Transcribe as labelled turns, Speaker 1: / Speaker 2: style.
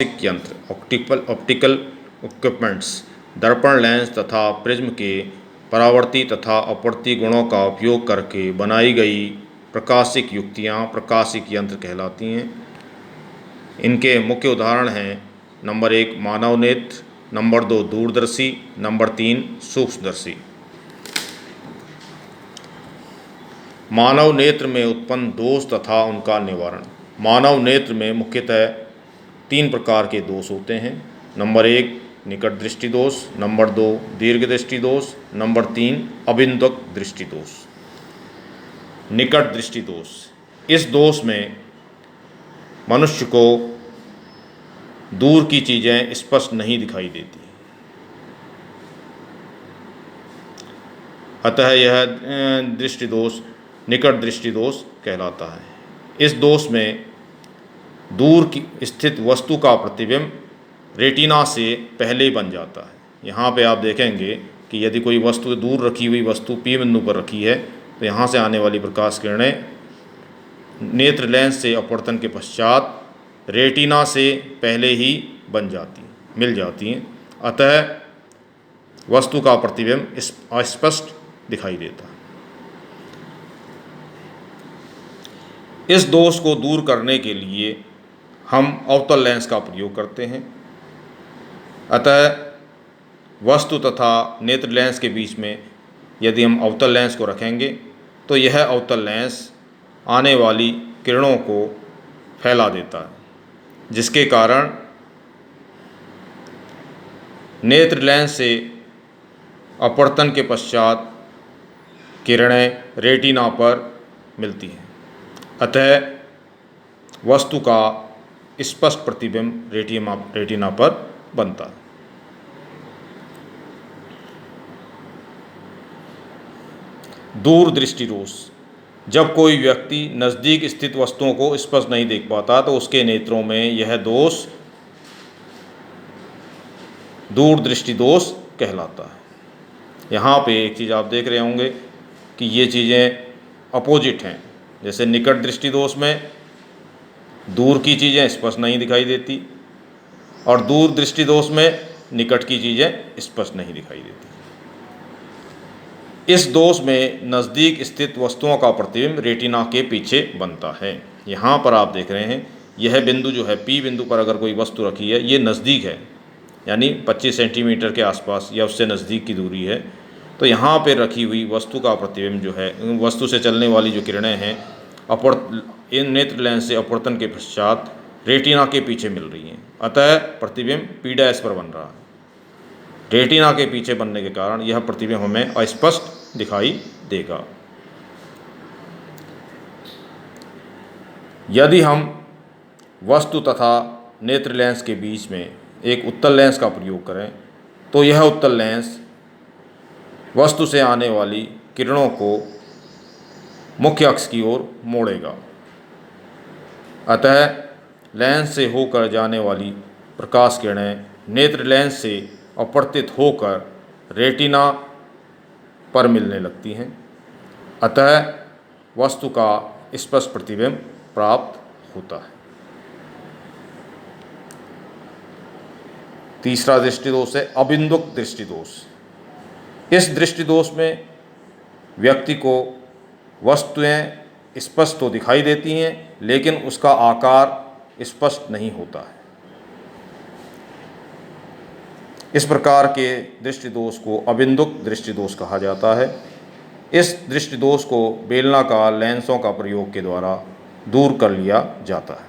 Speaker 1: यंत्र optical equipments दर्पण, lens तथा प्रिज्म के परावर्ती तथा अपवर्ती गुणों का उपयोग करके बनाई गई प्रकाशिक युक्तियाँ प्रकाशिक यंत्र कहलाती हैं। इनके मुख्य उदाहरण हैं नंबर 1 मानव नेत्र, नंबर 2 दूरदर्शी, नंबर 3 सूक्ष्मदर्शी। मानव नेत्र में उत्पन्न दोष तथा उनका निवारण। मानव नेत्र में मुख्यतः 3 प्रकार के दोष होते हैं। नंबर 1 निकट दृष्टि दोष, नंबर 2 दीर्घ दृष्टि दोष, नंबर 3 अबिंदुक दृष्टि दोष। निकट दृष्टि दोष, इस दोष में मनुष्य को दूर की चीज़ें स्पष्ट नहीं दिखाई देती, अतः यह दृष्टि दोष निकट दृष्टि दोष कहलाता है। इस दोष में दूर की स्थित वस्तु का प्रतिबिंब रेटिना से पहले ही बन जाता है। यहाँ पे आप देखेंगे कि यदि कोई वस्तु दूर रखी हुई वस्तु P बिंदु पर रखी है तो यहाँ से आने वाली प्रकाश किरणें नेत्र लेंस से अपवर्तन के पश्चात रेटिना से पहले ही मिल जाती हैं, अतः वस्तु का प्रतिबिंब अस्पष्ट दिखाई देता है। इस दोष को दूर करने के लिए हम अवतल लेंस का प्रयोग करते हैं, अतः वस्तु तथा नेत्र लेंस के बीच में यदि हम अवतल लेंस को रखेंगे तो यह अवतल लेंस आने वाली किरणों को फैला देता है, जिसके कारण नेत्र लेंस से अपवर्तन के पश्चात किरणें रेटिना पर मिलती हैं, अतः वस्तु का स्पष्ट प्रतिबिंब रेटिना पर बनता है। दूर दृष्टि दोष, जब कोई व्यक्ति नज़दीक स्थित वस्तुओं को स्पष्ट नहीं देख पाता तो उसके नेत्रों में यह दोष दूर दृष्टि दोष कहलाता है। यहाँ पे एक चीज़ आप देख रहे होंगे कि ये चीज़ें अपोजिट हैं। जैसे निकट दृष्टि दोष में दूर की चीज़ें स्पष्ट नहीं दिखाई देती और दूर दृष्टि दोष में निकट की चीज़ें स्पष्ट नहीं दिखाई देती। इस दोष में नज़दीक स्थित वस्तुओं का प्रतिबिंब रेटिना के पीछे बनता है। यहाँ पर आप देख रहे हैं यह बिंदु जो है P बिंदु पर अगर कोई वस्तु रखी है, ये नज़दीक है, यानी 25 सेंटीमीटर के आसपास या उससे नज़दीक की दूरी है, तो यहाँ पर रखी हुई वस्तु का प्रतिबिंब जो है, वस्तु से चलने वाली जो किरणें हैं इन नेत्र लेंस से अपवर्तन के पश्चात रेटिना के पीछे मिल रही हैं, अतः प्रतिबिंब P' पर बन रहा है। रेटिना के पीछे बनने के कारण यह प्रतिबिंब हमें अस्पष्ट दिखाई देगा। यदि हम वस्तु तथा नेत्र लेंस के बीच में एक उत्तल लेंस का प्रयोग करें तो यह उत्तल लेंस वस्तु से आने वाली किरणों को मुख्य अक्ष की ओर मोड़ेगा, अतः लेंस से होकर जाने वाली प्रकाश किरणें नेत्र लेंस से अपवर्तित होकर रेटिना पर मिलने लगती हैं, अतः वस्तु का स्पष्ट प्रतिबिंब प्राप्त होता है। तीसरा दृष्टि दोष है अबिंदुक दृष्टि दोष। इस दृष्टि दोष में व्यक्ति को वस्तुएं स्पष्ट तो दिखाई देती हैं लेकिन उसका आकार स्पष्ट नहीं होता है। इस प्रकार के दृष्टि दोष को अबिंदुक दृष्टि दोष कहा जाता है। इस दृष्टि दोष को बेलनाकार लेंसों का प्रयोग के द्वारा दूर कर लिया जाता है।